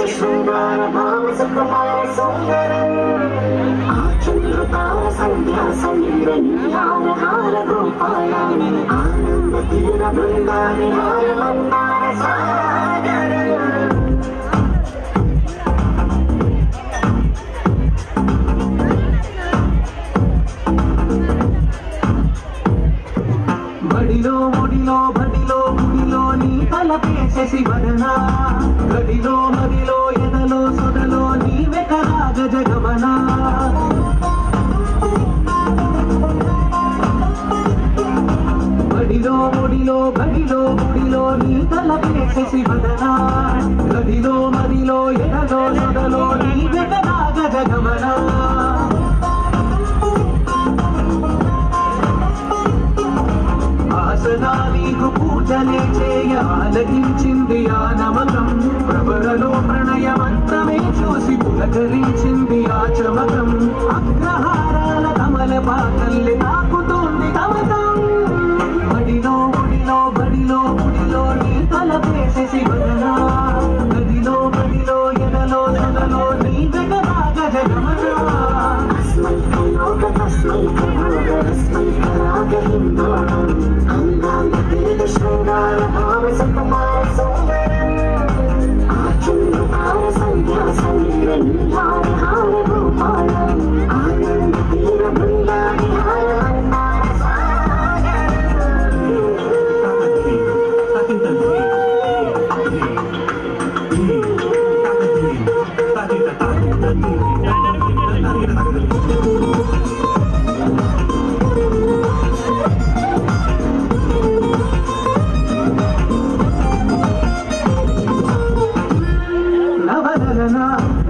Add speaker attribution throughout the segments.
Speaker 1: శృంగార భావ సుకుమార సుందరం ఆ చంద్రతార సంధ్యా సమీర నీహార హార గోపాల ఆనంద తీర బృందా విహార మందార సాగరం బడిలో ముడిలో బడిలో గుడిలో నీ తలపేసే శివరనా గడిలో మదిలో ఎదలో సొదలో నీ వెకరాగ జగమనా బడిలో ముడిలో బడిలో గుడిలో నీ తలపేసే శివరనా గడిలో మదిలో ఎదలో సొదలో నీ వెకరాగ జగమనా నీకు పూజలే చేయ ఆలకించింది ఆ నమకం ప్రబలలో ప్రణయమంతమే చూసి పులకరించింది ఆ చమకం అగ్రహారాల కమల పాకల్లి తాకుతుంది కమతం బడిలో గుడిలో బడిలో గుడిలో నీ తలపేసే శివరనా గదిలో బడిలో ఎదలో సదలో నీ జగరాగ జగమనా శృంగార భావ సుకుమార సుందరం ఆ చంద్రతార సంధ్యా సమీర నీహార హార గోపాల ఆనంద తీర బృందా విహార మందార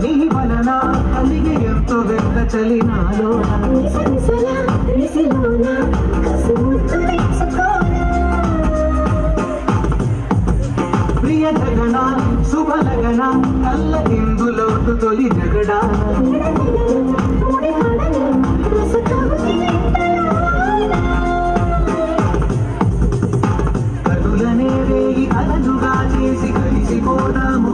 Speaker 1: నీ వలన కలిగి ఎంతో వెంట చలినాలో ప్రియ జగన శుభలగన కళ్ళ హిందులో తొలి జగడా కనులనే రేగి కలలుగా చేసి కలిసిపోదాము